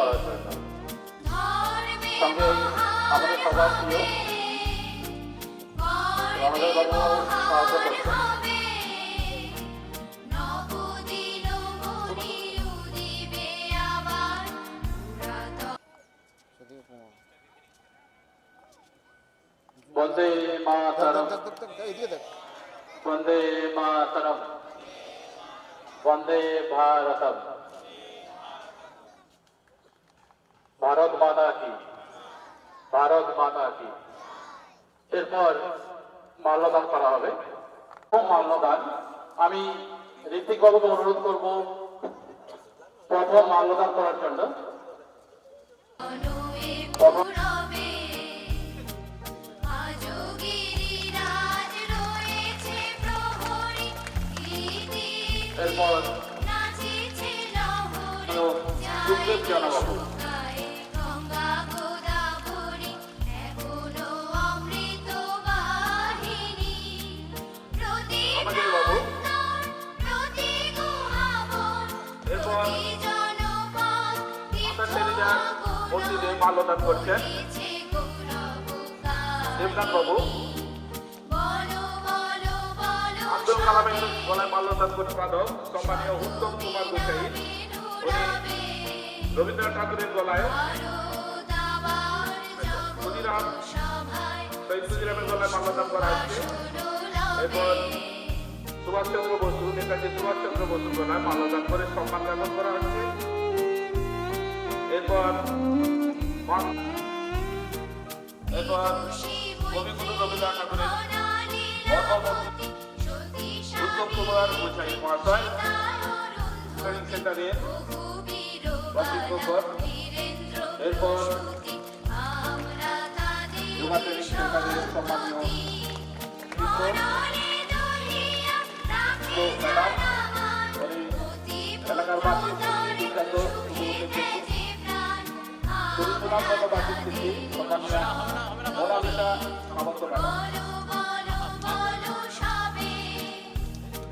করার জন্য। সঙ্গে আমাদের সবার প্রিয় রণধর বাবু সাহায্য করছেন। বন্দে মাতরম, বন্দে মাতরম, বন্দে ভারতম, ভারত মাতা কি, ভারত মাতা কি। এরপর মাল্যদান করা হবে। মাল্যদান আমি ঋত্বিক বাবুকে অনুরোধ করব প্রথম মাল্যদান করার জন্য। এরপর সুখদেব জনবাবু, আমাদের বাবু। এরপর মসজিদে মাল্যদান করছেন দেবনাথ বাবু। আব্দুল কালামের গলায় মাল্যদান করে সাধক সম্মানীয় উত্তম কুমার গোসাই। উনি রবীন্দ্রনাথ ঠাকুরের গলায়, ক্ষুদিরাম শহীদ ক্ষুদিরামের গলায় মাল্যদান করা হচ্ছে। এরপর সুভাষচন্দ্র বসু, নেতাজি সুভাষচন্দ্র বসুর গলায় মাল্যদান করে সম্মান জ্ঞাপন করা হচ্ছে। এরপর কবিগুরু রবীন্দ্রনাথ ঠাকুরের উত্তম কুমার গোসাই মহাশয় ট্রেনিং সেন্টারের প্রশিক্ষক। এরপর যোগা ট্রেনিং সেন্টারের সম্মানীয় ম্যাডাম, উনি এলাকার বাসির বিখ্যাত বাসির স্থিতি সম্মানীয় মোনালিসা সামন্ত ম্যাডাম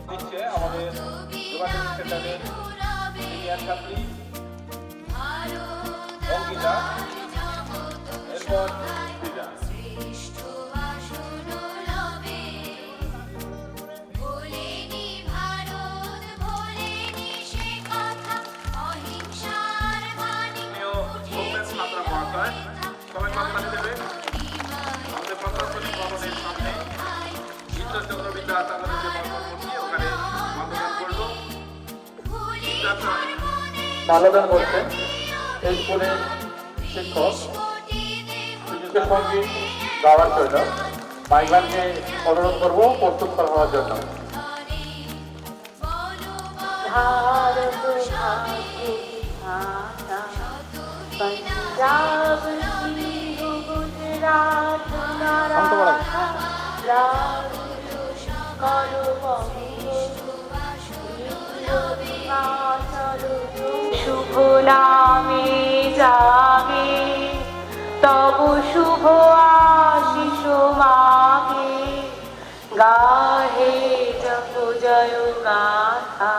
দিচ্ছে আমাদের যোগা ট্রেনিং সেন্টারের সিনিয়র ছাত্রী অঙ্কিতা। এরপর পূজা। সবাই মাতালি দেবে। আমাদের প্রশাসনিক ভবনের সামনে ঈশ্বরচন্দ্র বিদ্যাসাগরের যে মূর্তি, ওখানে মাল্যদান করলো। মাল্যদান করছেন এই স্কুলের শিক্ষক শিশুদের সঙ্গীত গাওয়ার জন্য মাইকম্যানকে অনুরোধ করবো প্রস্তুত করা হওয়ার জন্য। पंजाब सिंधु गुजरात शुभ नामे जागे तब शुभ आशीष मागे गाहे जप जय गाथा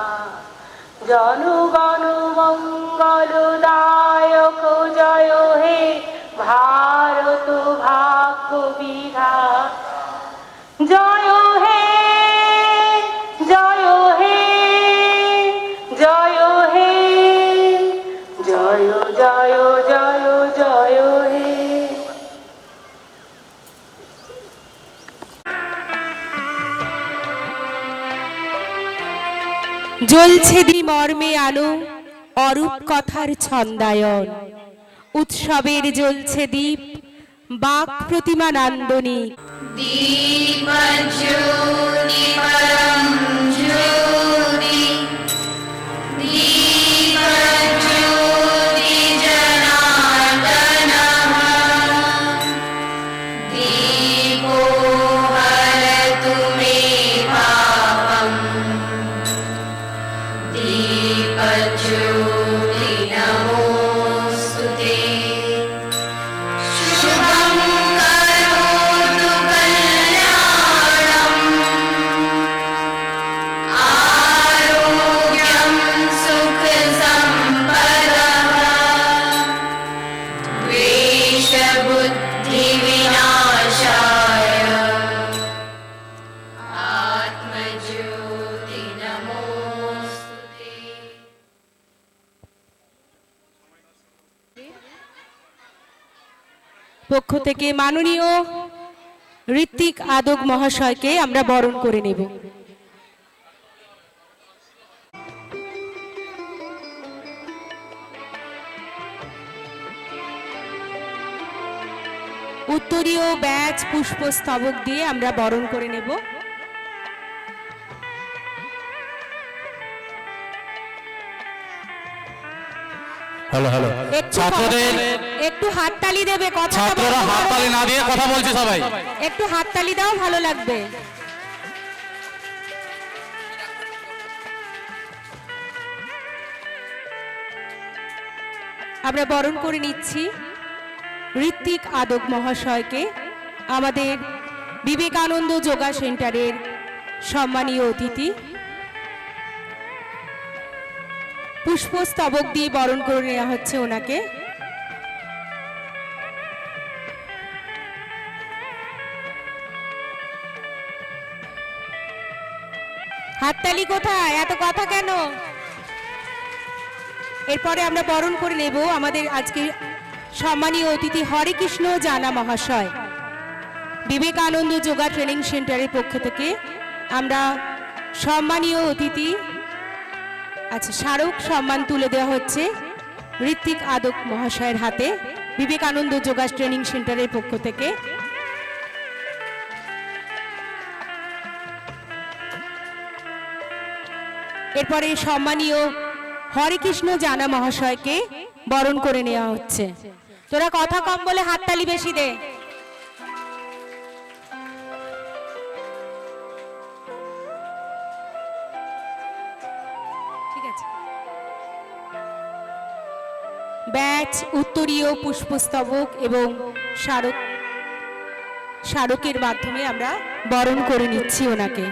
जनगण मंगलदायक जय हे भारत भाग्य विधाता जय हे जय हे जय हे जय जय जय जय हे। জ্বলছে দি মর্মে আলো অরূপ কথার ছন্দায়ন, উৎসবের জ্বলছে দীপ বাক প্রতিমা নান্দনিক। দীপ জ্যোতি পরম জ্যোতি দীপ জ্যোতি জনার্দনঃ দীপো হরতু মে পাপম দীপ জ্যোতি নমোস্তুতে শুভং করোতু কল্যাণম আরোগ্যং সুখ সম্পদঃ পক্ষ থেকে মাননীয় ঋত্বিক আদক মহাশয়কে আমরা বরণ করে নেব। উত্তরীয় ব্যাচ পুষ্পস্তবক দিয়ে আমরা বরণ করে নেব। হ্যালো হ্যালো ছাত্রদের একটু হাততালি দেবে, কথা ছাত্ররা হাততালি না দিয়ে কথা বলছে সবাই। একটু হাততালি দাও, ভালো লাগবে। আমরা বরণ করে নিচ্ছি ঋত্বিক আদক মহাশয়কে, আমাদের বিবেকানন্দ যোগা সেন্টারের সম্মানীয় অতিথি। পুষ্পস্তবক দিয়ে বরণ করে নেওয়া হচ্ছে ওনাকে। হাততালি কোথায়, এত কথা কেন? এরপরে আমরা বরণ করে নেব আমাদের আজকে সম্মানীয় অতিথি হরেকৃষ্ণ জানা মহাশয়। বিবেকানন্দ যোগা ট্রেনিং সেন্টারের পক্ষ থেকে আমরা সম্মানীয় অতিথি, আচ্ছা, স্মারক সম্মান তুলে দেওয়া হচ্ছে ঋত্বিক আদক মহাশয়ের হাতে বিবেকানন্দ যোগা ট্রেনিং সেন্টারের পক্ষ থেকে। এরপরে সম্মানীয় হরেকৃষ্ণ জানা মহাশয়কে বরণ করে নেওয়া হচ্ছে। তোরা কথা কম বলে হাততালি বেশি দে। ঠিক আছে। ব্যাচ, উত্তরীয়, পুষ্পস্তবক এবং স্মারকের মাধ্যমে আমরা বরণ করে নিচ্ছি ওনাকে।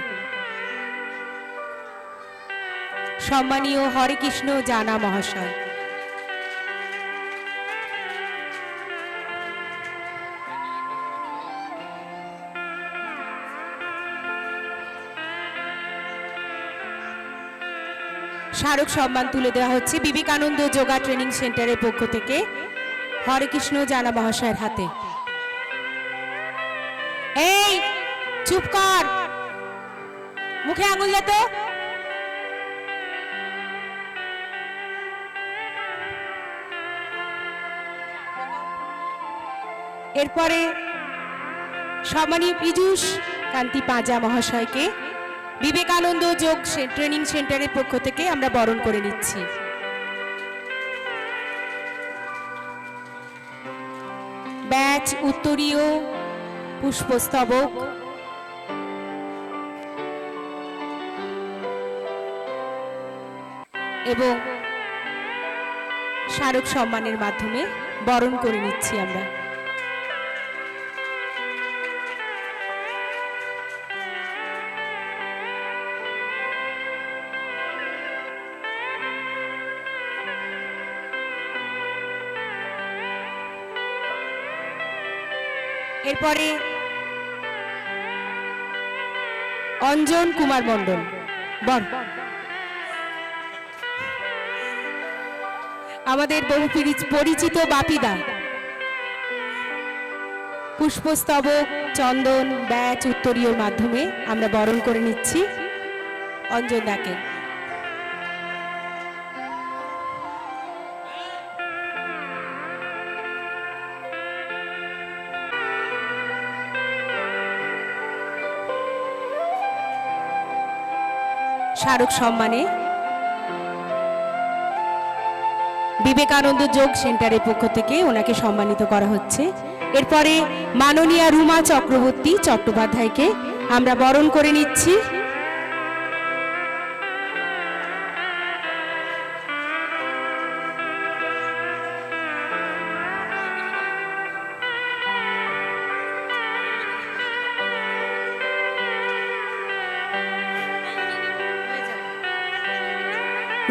সম্মানীয় হরেকৃষ্ণ জানা মহাশয়। স্মারক সম্মান তুলে দেওয়া হচ্ছে বিবেকানন্দ যোগা ট্রেনিং সেন্টারের পক্ষ থেকে হরেকৃষ্ণ জানা মহাশয়ের হাতে। এই চুপ কর, মুখে আঙুল দে তো। এরপরে সম্মানীয় পীযূষ কান্তি পাঁজা মহাশয়কে বিবেকানন্দ যোগ ট্রেনিং সেন্টারের পক্ষ থেকে আমরা বরণ করে নিচ্ছি। ব্যাচ, উত্তরীয়, পুষ্পস্তবক এবং স্মারক সম্মানের মাধ্যমে বরণ করে নিচ্ছি আমরা। এরপরে অঞ্জন কুমার মণ্ডল বর, আমাদের বহু পরিচিত বাপিদা, পুষ্পস্তবক, চন্দন, ব্যাচ, উত্তরীয়র মাধ্যমে আমরা বরণ করে নিচ্ছি অঞ্জন দাকে। স্মারক সম্মানে বিবেকানন্দ যোগ সেন্টারের পক্ষ থেকে ওনাকে সম্মানিত করা হচ্ছে। এরপরে মাননীয়া রুমা চক্রবর্তী চট্টোপাধ্যায়কে আমরা বরণ করে নিচ্ছি।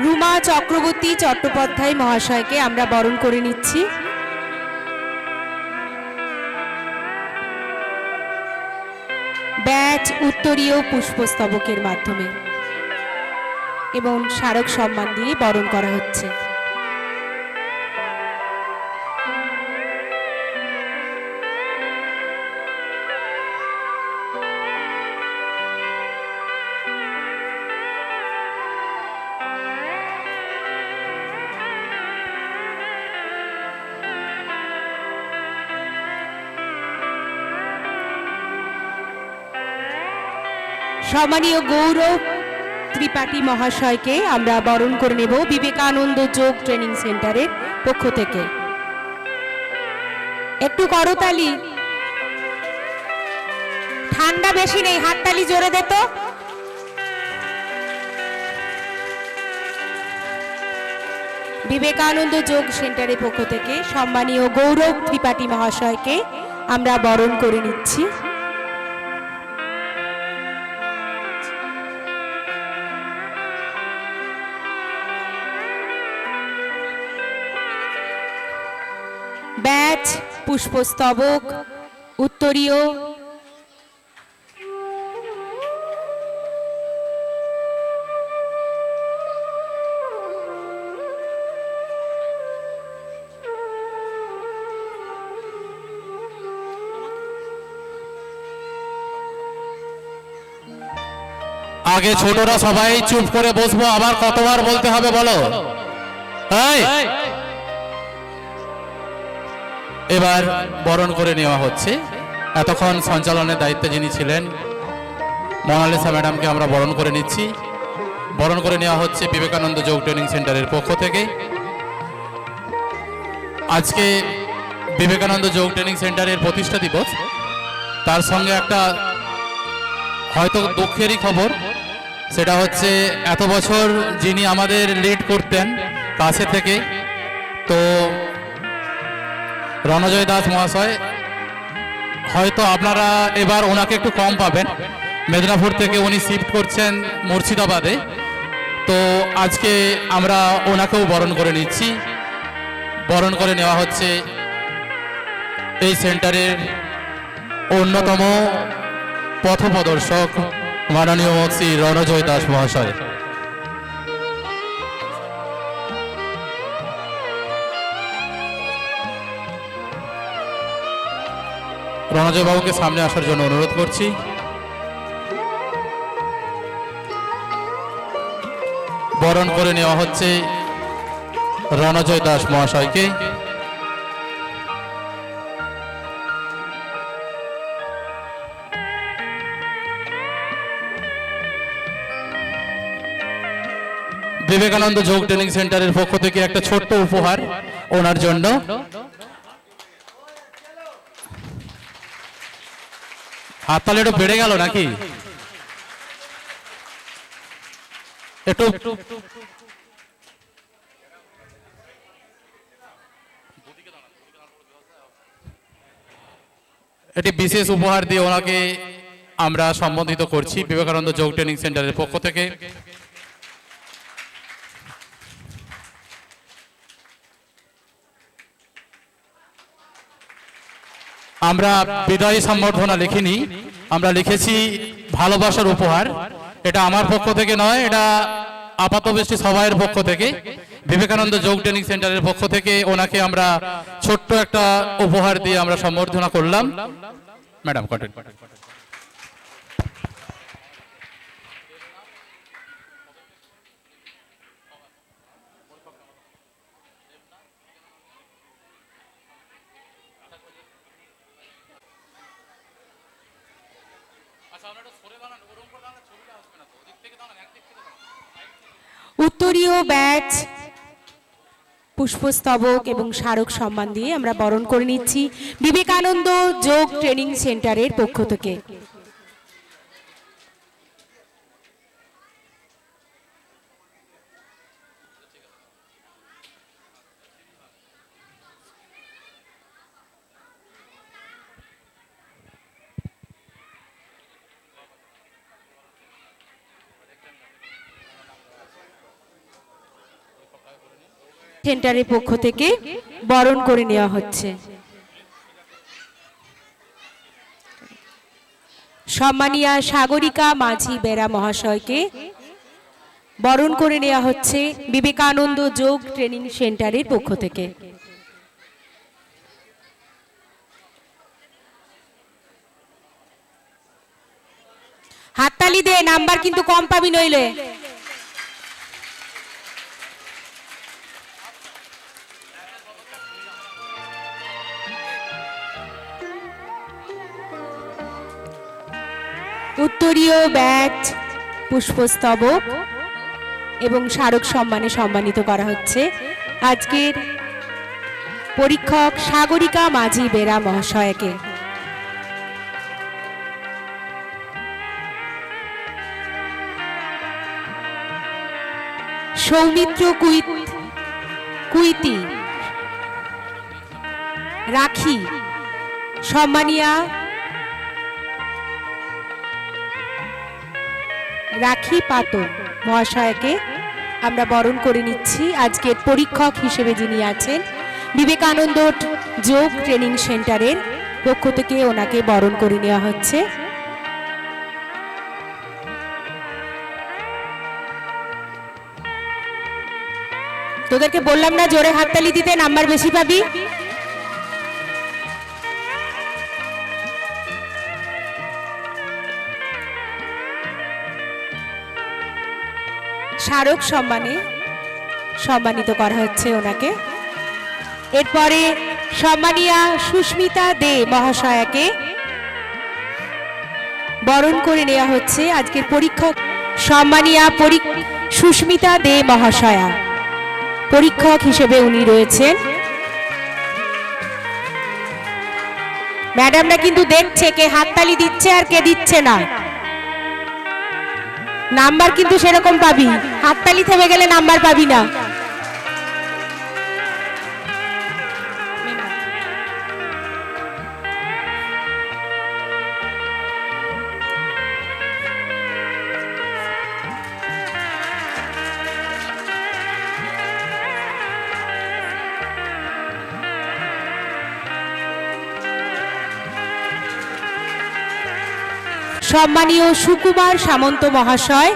রুমা চক্রবর্তী চট্টোপাধ্যায় মহাশয়কে আমরা বরণ করে নিচ্ছি। ব্যাচ, উত্তরীয়, পুষ্পস্তবকের মাধ্যমে এবং স্মারক সম্মান দিয়ে বরণ করা হচ্ছে। সম্মানীয় গৌরব ত্রিপাঠী মহাশয়কে আমরা বরণ করে নেব বিবেকানন্দ যোগ ট্রেনিং সেন্টারের পক্ষ থেকে। একটু করতালি, ঠান্ডা বেশি নেই, হাততালি জোরে দে তো। বিবেকানন্দ যোগ সেন্টারের পক্ষ থেকে সম্মানীয় গৌরব ত্রিপাঠী মহাশয়কে আমরা বরণ করে নিচ্ছি। ব্যাচ, পুষ্পস্তবক, উত্তরীয়, আগে ছোটরা সবাই চুপ করে বসবো, আবার কতবার বলতে হবে বলো? এই, এবার বরণ করে নেওয়া হচ্ছে। এতক্ষণ সঞ্চালনের দায়িত্বে যিনি ছিলেন মোনালিসা ম্যাডামকে আমরা বরণ করে নিচ্ছি। বরণ করে নেওয়া হচ্ছে বিবেকানন্দ যোগ ট্রেনিং সেন্টারের পক্ষ থেকে। আজকে বিবেকানন্দ যোগ ট্রেনিং সেন্টারের প্রতিষ্ঠা দিবস, তার সঙ্গে একটা হয়তো দুঃখেরই খবর, সেটা হচ্ছে এত বছর যিনি আমাদের লিড করতেন কাছে থেকে, তো রণজয় দাস মহাশয়, হয়তো আপনারা এবার ওনাকে একটু কম পাবেন। মেদিনীপুর থেকে উনি শিফট করছেন মুর্শিদাবাদে, তো আজকে আমরা ওনাকেও বরণ করে নিচ্ছি। বরণ করে নেওয়া হচ্ছে এই সেন্টারের অন্যতম পথপ্রদর্শক মাননীয় শ্রী রণজয় দাস মহাশয়। রণজয় বাবুকে সামনে আসার জন্য অনুরোধ করছি। বরণ করে নেওয়া হচ্ছে রণজয় দাস মহাশয়কে। বিবেকানন্দ যোগ ট্রেনিং সেন্টারের পক্ষ থেকে একটা ছোট্ট উপহার ওনার জন্য। হাততালি একটু বেড়ে গেল নাকি? একটু এটি বিশেষ উপহার দিয়ে ওনাকে আমরা সম্বোধিত করছি বিবেকানন্দ যোগ ট্রেনিং সেন্টারের পক্ষ থেকে। আমরা বিদায়ী সম্বর্ধনা লিখিনি, আমরা লিখেছি ভালোবাসার উপহার। এটা আমার পক্ষ থেকে নয়, এটা আপাতদৃষ্টি সবাইয়ের পক্ষ থেকে, বিবেকানন্দ যোগ ট্রেনিং সেন্টারের পক্ষ থেকে ওনাকে আমরা ছোট্ট একটা উপহার দিয়ে আমরা সম্বর্ধনা করলাম। Madam continue. উত্তরীয়, ব্যাচ, পুষ্পস্তবক এবং স্মারক সম্মান দিয়ে আমরা বরণ করে নিচ্ছি বিবেকানন্দ যোগ ট্রেনিং সেন্টারের পক্ষ থেকে। সেন্টারের পক্ষ থেকে বরণ করে নেওয়া হচ্ছে। সম্মানীয়া সাগরিকা মাঝি বেরা মহাশয়কে বরণ করে নেওয়া হচ্ছে বিবেকানন্দ যোগ ট্রেনিং সেন্টারের পক্ষ থেকে। হাততালি দে, নাম্বার কিন্তু কম পাবি নইলে। উত্তরীয় ব্যাচ, পুষ্পস্তবক এবং স্মারক সম্মানে সম্মানিত করা হচ্ছে আজকের পরীক্ষক সাগরিকা মাঝি বেরা মহাশয়কে। সৌমিত্র কুইতি রাখি সম্মানিয়া রাখি পাতন মহাশয়কে আমরা বরণ করে নিচ্ছি। আজকের পরীক্ষক হিসেবে যিনি আছেন বিবেকানন্দ যোগ ট্রেনিং সেন্টারের পক্ষ থেকে ওনাকে বরণ করে নেওয়া হচ্ছে। তোদেরকে বললাম না জোরে হাততালি দিতে, নাম্বার বেশি পাবি। স্মারক সম্মানে সম্মানিত করা হচ্ছে ওনাকে। এরপরে সম্মানিয়া সুস্মিতা দে মহাশয়াকে বরণ করে নেওয়া হচ্ছে আজকের পরীক্ষক। সম্মানিয়া সুস্মিতা দে মহাশয়া পরীক্ষক হিসেবে উনি রয়েছেন। ম্যাডামরা কিন্তু দেখছে কে হাততালি দিচ্ছে আর কে দিচ্ছে না। নাম্বার কিন্তু সেরকম পাবি, হাততালি থেমে গেলে নাম্বার পাবি না। সম্মানীয় সুকুমার সামন্ত মহাশয়,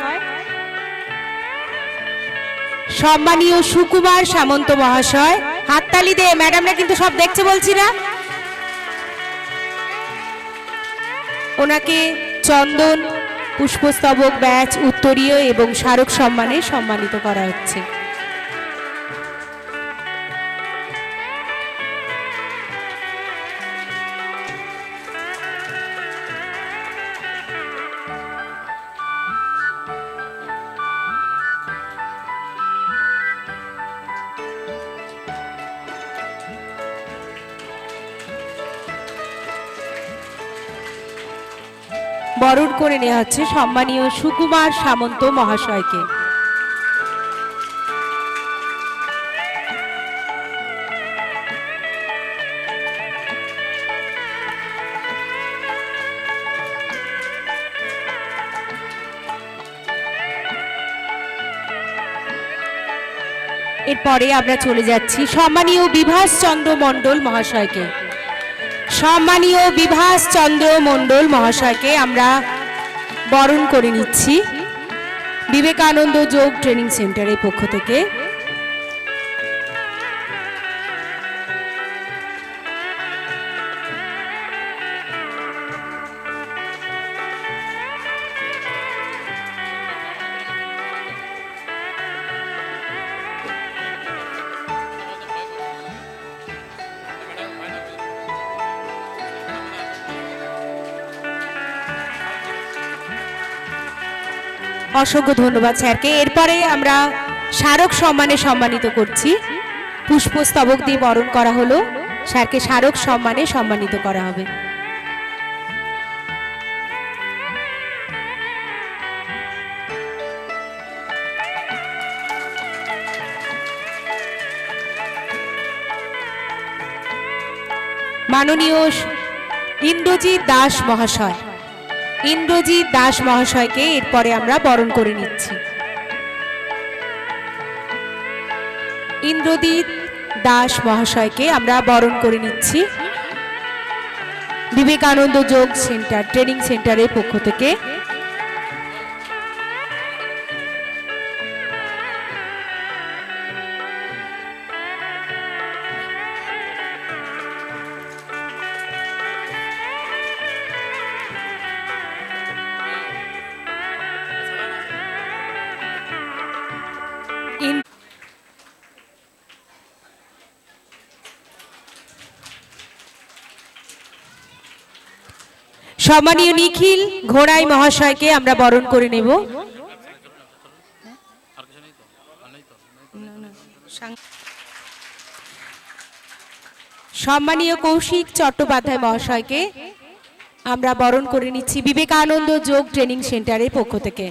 সম্মানীয় সুকুমার সামন্ত মহাশয় হাততালি দে, ম্যাডামরা কিন্তু সব দেখছে বলছি না। ওনাকে চন্দন, পুষ্পস্তবক, ব্যাচ, উত্তরীয় এবং স্মারক সম্মানে সম্মানিত করা হচ্ছে। বরণ করে নেওয়া হচ্ছে সম্মানীয় সুকুমার সামন্ত মহাশয়কে। এরপরে আমরা চলে যাচ্ছি সম্মানীয় বিভাস চন্দ্র মণ্ডল মহাশয়কে। সম্মানীয় বিভাস চন্দ্র মণ্ডল মহাশয়কে আমরা বরণ করে নিচ্ছি বিবেকানন্দ যোগ ট্রেনিং সেন্টারের পক্ষ থেকে। অসংখ্য ধন্যবাদ স্যারকে। এরপরে আমরা স্মারক সম্মানে সম্মানিত করছি। পুষ্পস্তবক দিয়ে বরণ করা হলো, স্যারকে স্মারক সম্মানে সম্মানিত করা হবে। মাননীয় ইন্দ্রজিৎ দাস মহাশয়, ইন্দ্রজিৎ দাস মহাশয়কে এরপরে আমরা বরণ করে নিচ্ছি। ইন্দ্রজিৎ দাস মহাশয়কে আমরা বরণ করে নিচ্ছি বিবেকানন্দ যোগ সেন্টার ট্রেনিং সেন্টারের পক্ষ থেকে। সম্মানীয় নিখিল ঘোড়াই মহাশয়কে আমরা বরণ করে নেব। সম্মানীয় কৌশিক চট্টোপাধ্যায় মহাশয়কে আমরা বরণ করে নিচ্ছি বিবেকানন্দ যোগ ট্রেনিং সেন্টারের পক্ষ থেকে।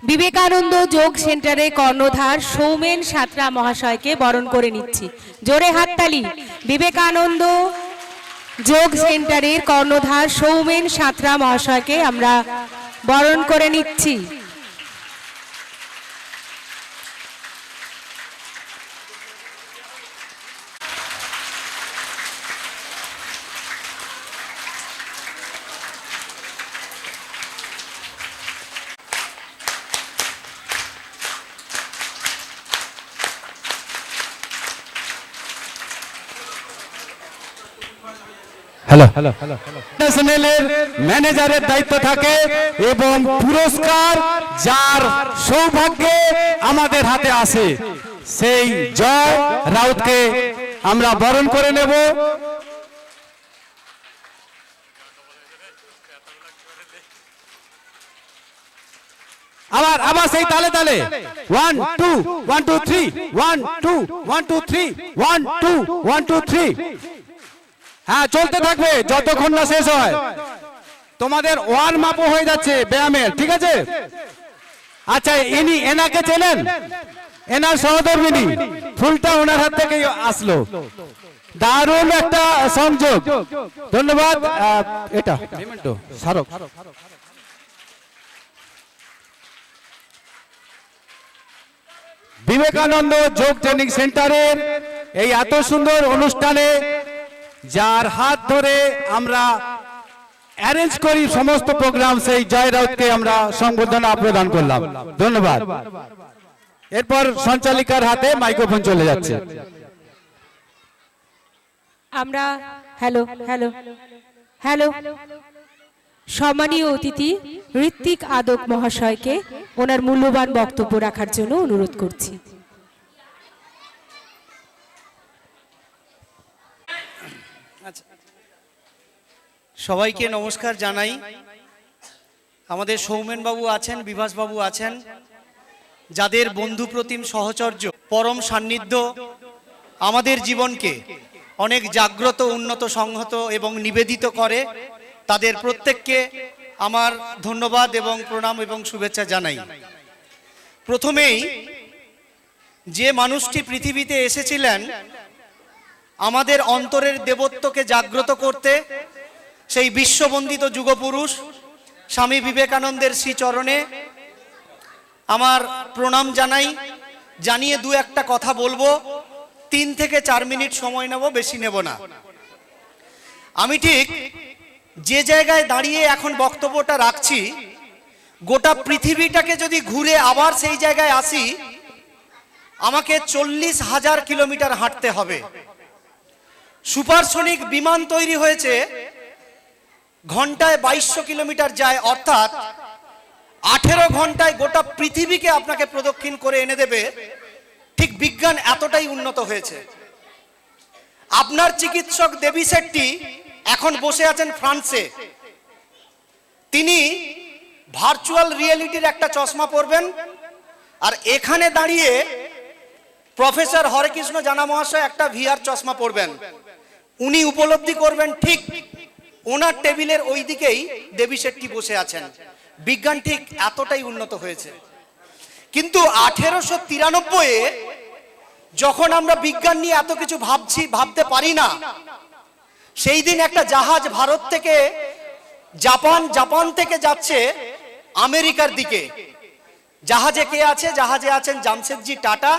বিবেকানন্দ যোগ সেন্টারের কর্ণধার সৌমেন সাঁতরা মহাশয়কে বরণ করে নিচ্ছি। জোরে হাততালি। বিবেকানন্দ যোগ সেন্টারের কর্ণধার সৌমেন সাঁতরা মহাশয়কে আমরা বরণ করে নিচ্ছি। ন্যাশনালের ম্যানেজারের দায়িত্ব থাকে এবং পুরস্কার যার সৌভাগ্যে আমাদের হাতে আসে সেই জয় রাউতকে আমরা বরণ করে নেব। আবার সেই তালে তালে 1 2 1 2 3 1 2 1 2 3 1 2 1 2 3। হ্যাঁ, চলতে থাকবে যতক্ষণ না শেষ হয়। তোমাদের ওয়ার্ম আপ হয়ে যাচ্ছে ব্যায়ামের, ঠিক আছে? আচ্ছা, এনাকে চেনেন? এনার সহধর্মিনী, ফুলটা ওনার হাত থেকে আসলো। দারুণ একটা সংযোগ, ধন্যবাদ। এটা স্মারক। বিবেকানন্দ যোগ ট্রেনিং সেন্টারের এই এত সুন্দর অনুষ্ঠানে যার হাত ধরে আমরা অ্যারেঞ্জ করি সমস্ত প্রোগ্রাম, সেই জয় রাউতকে আমরা সংবর্ধনা প্রদান করলাম। ধন্যবাদ। এরপর সঞ্চালিকার হাতে মাইক্রোফোন চলে যাচ্ছে। আমরা হ্যালো হ্যালো হ্যালো সম্মানীয় অতিথি ঋত্বিক আদক মহাশয়কে ওনার মূল্যবান বক্তব্য রাখার জন্য অনুরোধ করছি। সবাইকে নমস্কার জানাই। আমাদের সৌমেন বাবু আছেন, বিভাস বাবু আছেন, যাদের বন্ধুপ্রতিম সহচর্য, পরম সান্নিধ্য আমাদের জীবনকে অনেক জাগ্রত, উন্নত, সংহত এবং নিবেদিত করে। তাদের প্রত্যেককে আমার ধন্যবাদ এবং প্রণাম এবং শুভেচ্ছা জানাই। প্রথমেই যে মানুষটি পৃথিবীতে এসেছিলেন আমাদের অন্তরের দেবত্বকে জাগ্রত করতে, সেই বিশ্ববন্দিত যুগপুরুষ স্বামী বিবেকানন্দের শ্রীচরণে আমার প্রণাম জানাই। জানিয়ে দু একটা কথা বলবো, 3 থেকে 4 মিনিট সময় নেব, বেশি নেব না। আমি ঠিক যে জায়গায় দাঁড়িয়ে এখন বক্তব্যটা রাখছি, গোটা পৃথিবীটাকে যদি ঘুরে আবার সেই জায়গায় আসি, আমাকে 40,000 কিলোমিটার হাঁটতে হবে। সুপারসনিক বিমান তৈরি হয়েছে, ঘন্টায় 2200 কিলোমিটার যায়, অর্থাৎ 18 ঘন্টায় গোটা পৃথিবীকে আপনাকে প্রদক্ষিণ করে এনে দেবে। ঠিক বিজ্ঞান এতটাই উন্নত হয়েছে। আপনার চিকিৎসক দেবী শেট্টি এখন বসে আছেন ফ্রান্সে। তিনি ভার্চুয়াল রিয়েলিটির একটা চশমা পরবেন, আর এখানে দাঁড়িয়ে প্রফেসর হরেকৃষ্ণ জানা মহাশয় একটা ভিআর চশমা পরবেন। উনি উপলব্ধি করবেন ঠিক ওনার টেবিলের ওই দিকেই দেবী শেট্টি বসে আছেন। বিজ্ঞান ঠিক এতটাই উন্নত হয়েছে। কিন্তু 1893-এ যখন আমরা বিজ্ঞান নিয়ে এত কিছু ভাবতে পারি না, সেই দিন একটা জাহাজ ভারত থেকে জাপান থেকে যাচ্ছে আমেরিকার দিকে। জাহাজে কে আছে? জাহাজে আছেন জামশেদজি টাটা,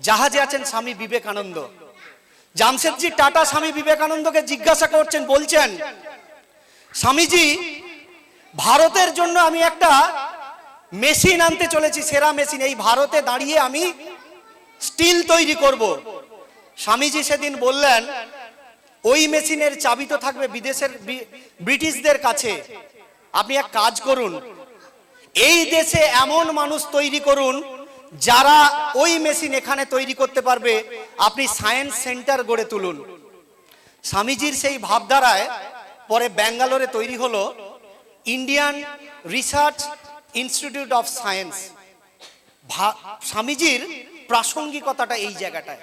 জাহাজে আছেন স্বামী বিবেকানন্দ। জামশেদজি টাটা স্বামী বিবেকানন্দকে জিজ্ঞাসা করছেন, বলছেন, স্বামীজি, ভারতের জন্য আমি একটা মেশিন আনতে চলেছি, সেরা মেশিন। এই ভারতে দাঁড়িয়ে আমি স্টিল তৈরি করব। স্বামীজি সেদিন বললেন, ওই মেশিনের চাবি তো থাকবে বিদেশের ব্রিটিশদের কাছে। আপনি এক কাজ করুন, এই দেশে এমন মানুষ তৈরি করুন যারা ওই মেশিন এখানে তৈরি করতে পারবে। আপনি সায়েন্স সেন্টার গড়ে তুলুন। স্বামীজির সেই ভাবধারায় পরে ব্যাঙ্গালোরে তৈরি হলো Indian research institute of science. স্বামীজির প্রাসঙ্গিকতাটা এই জায়গাটায়।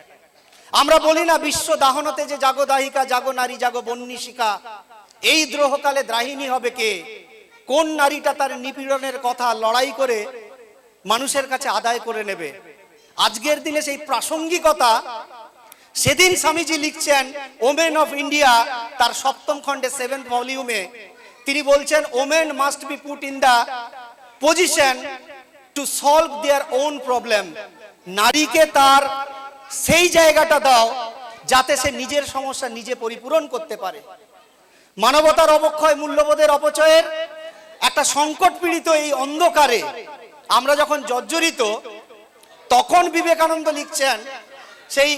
আমরা বলি না বিশ্ব দাহনতে যে জাগো দাহিকা, জাগো নারী, জাগো বন্যিশিকা, এই দ্রোহকালে দ্রাহিনী হবে কে? কোন নারীটা তার নিপীড়নের কথা লড়াই করে মানুষের কাছে আদায় করে নেবে? আজকের দিনে সেই প্রাসঙ্গিকতা সেদিন স্বামীজি লিখছেন ওমেন অফ ইন্ডিয়া, তার 7ম খণ্ডে 7th ভলিউমে তিনি বলছেন women must be put in the position to solve their own problem. নারীকে তার সেই জায়গাটা দাও যাতে সে নিজের সমস্যা নিজে পরিপূরণ করতে পারে। মানবতার অবক্ষয়, মূল্যবোধের অপচয়ের একটা সংকট পীড়িত এই অন্ধকারে আমরা যখন জর্জরিত, তখন বিবেকানন্দ লিখছেন সেই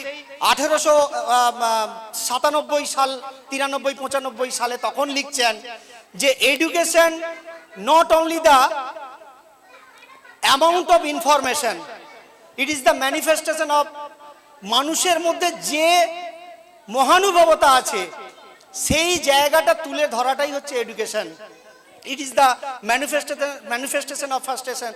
1897 সাল, 93-95 সালে তখন লিখছেন যে education not only the amount of information, it is the manifestation of, মানুষের মধ্যে যে মহানুভবতা আছে সেই জায়গাটা তুলে ধরাটাই হচ্ছে education. It is the manifestation of ফার্স্টেশন।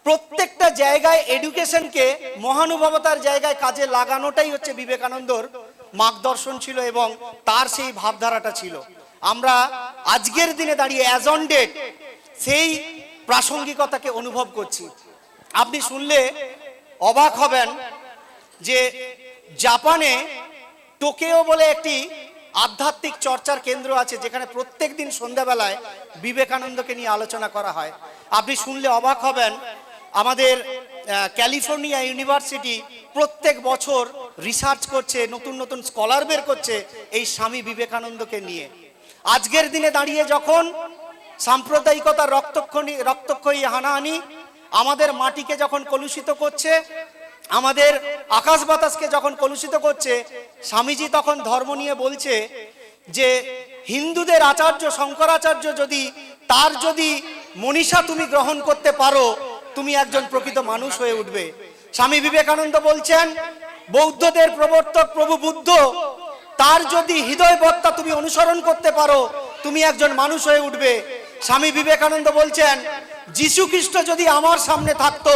প্রত্যেকটা জায়গায় এডুকেশনকে মহানুভবতার জায়গায় কাজে লাগানোটাই হচ্ছে বিবেকানন্দর মার্গদর্শন ছিল এবং তার সেই ভাবধারাটা ছিল। আমরা আজকের দিনে দাঁড়িয়ে অ্যাজ অন ডেট সেই প্রাসঙ্গিকতাকে অনুভব করছি। আপনি শুনলে অবাক হবেন যে জাপানে টোকিও বলে একটি আধ্যাত্মিক চর্চার কেন্দ্র আছে, যেখানে প্রত্যেক দিন সন্ধ্যাবেলায় বিবেকানন্দকে নিয়ে আলোচনা করা হয়। আপনি শুনলে অবাক হবেন, আমাদের ক্যালিফোর্নিয়া ইউনিভার্সিটি প্রত্যেক বছর রিসার্চ করছে, নতুন নতুন স্কলার বের করছে এই স্বামী বিবেকানন্দকে নিয়ে। আজকের দিনে দাঁড়িয়ে যখন সাম্প্রদায়িকতা, রক্তক্ষয়ী হানাহানি আমাদের মাটিকে যখন কলুষিত করছে, আমাদের আকাশ বাতাসকে যখন কলুষিত করছে, স্বামীজি তখন ধর্ম নিয়ে বলছে যে হিন্দুদের আচার্য শঙ্করাচার্য যদি তার যদি মনীষা তুমি গ্রহণ করতে পারো, তুমি একজন প্রকৃত মানুষ হয়ে উঠবে। স্বামী বিবেকানন্দ বলছেন বৌদ্ধদের প্রবর্তক প্রভু বুদ্ধ, তার যদি হৃদয় বত্তা তুমি অনুসরণ করতে পারো, তুমি একজন মানুষ হয়ে উঠবে। স্বামী বিবেকানন্দ বলছেন যীশু খ্রিস্ট যদি আমার সামনে থাকতো,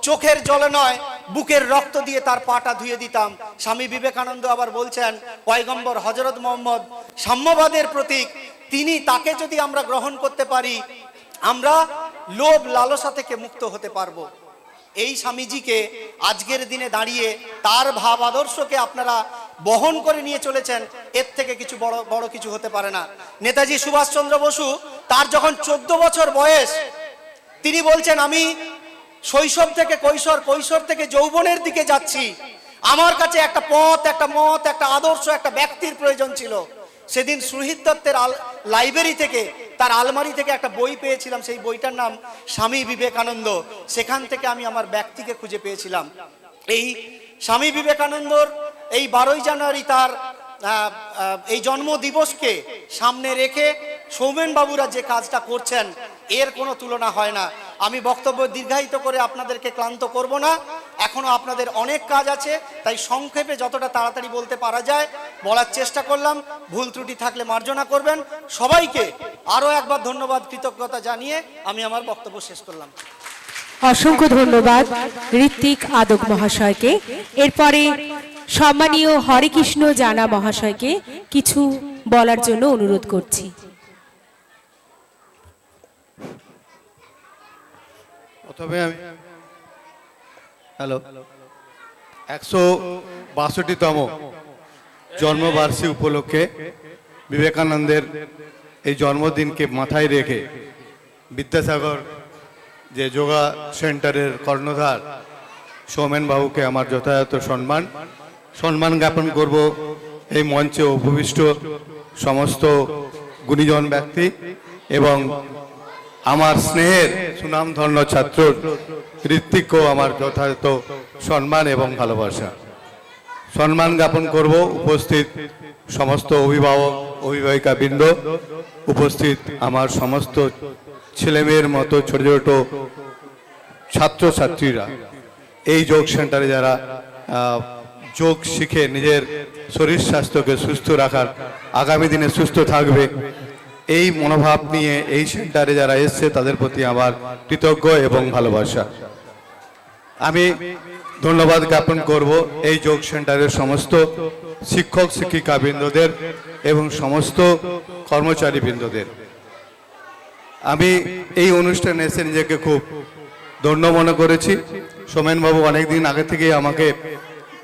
চোখের জলে নয় বুকের রক্ত দিয়ে তার পাটা ধুয়ে দিতাম। স্বামী বিবেকানন্দ আবার বলছেন পয়গম্বর হযরত মুহাম্মদ সাম্যবাদের প্রতীক, তিনি, তাকে যদি আমরা গ্রহণ করতে পারি, আমরা লোভ লালসা থেকে মুক্ত হতে পারবো। এই স্বামীজিকে আজকের দিনে দাঁড়িয়ে তার ভাব আদর্শকে আপনারা বহন করে নিয়ে চলেছেন, এর থেকে কিছু বড় কিছু হতে পারে না। নেতাজি সুভাষচন্দ্র বসু, তার যখন 14 বছর বয়স, তিনি বলছেন আমি শৈশব থেকে কৈশোর, কৈশোর থেকে যৌবনের দিকে যাচ্ছি, আমার কাছে একটা পথ, একটা মত, একটা আদর্শ, একটা ব্যক্তির প্রয়োজন ছিল। সেদিন সুহৃদ দত্তের লাইব্রেরি থেকে, তার আলমারি থেকে একটা বই পেয়েছিলাম, সেই বইটার নাম স্বামী বিবেকানন্দ। সেখান থেকে আমি আমার ব্যক্তিকে খুঁজে পেয়েছিলাম। এই স্বামী বিবেকানন্দর এই 12ই জানুয়ারি তার এই জন্মদিবসকে সামনে রেখে সৌমেন বাবুরা যে কাজটা করছেন, এর কোনো তুলনা হয় না। আমি বক্তব্য দীর্ঘায়িত করে আপনাদেরকে ক্লান্ত করব না, এখনো আপনাদের অনেক কাজ আছে, তাই সংক্ষেপে যতটা তাড়াতাড়ি বলতে পারা যায় বলার চেষ্টা করলাম। ভুল ত্রুটি থাকলে মার্জনা করবেন। সবাইকে আরো একবার ধন্যবাদ, কৃতজ্ঞতা জানিয়ে আমি আমার বক্তব্য শেষ করলাম। অসংখ্য ধন্যবাদ ঋত্বিক আদক মহাশয়কে। এরপরে সম্মানীয় হরেকৃষ্ণ জানা মহাশয়কে কিছু বলার জন্য অনুরোধ করছি। প্রথমে আমি 162তম জন্মবার্ষিকী উপলক্ষে বিবেকানন্দের এই জন্মদিনকে মাথায় রেখে বিদ্যাসাগর যে যোগা সেন্টারের কর্ণধার সৌমেন বাবুকে আমার যথাযথ সম্মান জ্ঞাপন করব। এই মঞ্চে উপবিষ্ট সমস্ত গুণীজন ব্যক্তি এবং আমার স্নেহের সুনামধন্য ছাত্র ঋত্বিককেও আমার যথাযথ সম্মান এবং ভালোবাসা। সম্মান জ্ঞাপন করব উপস্থিত সমস্ত অভিভাবক অভিভাবিকা বৃন্দ, উপস্থিত আমার সমস্ত ছেলেমেয়ের মতো ছোট ছোট ছাত্রছাত্রীরা, এই যোগ সেন্টারে যারা যোগ শিখে নিজের শরীর স্বাস্থ্যকে সুস্থ রাখার, আগামী দিনে সুস্থ থাকবে, এই মনোভাব নিয়ে এই সেন্টারে যারা এসছে তাদের প্রতি আমার কৃতজ্ঞ এবং ভালোবাসা। আমি ধন্যবাদ জ্ঞাপন করব এই যোগ সেন্টারের সমস্ত শিক্ষক শিক্ষিকা বৃন্দদের এবং সমস্ত কর্মচারী বৃন্দদের। আমি এই অনুষ্ঠানে এসে নিজেকে খুব ধন্য মনে করেছি। সোমেনবাবু অনেকদিন আগে থেকেই আমাকে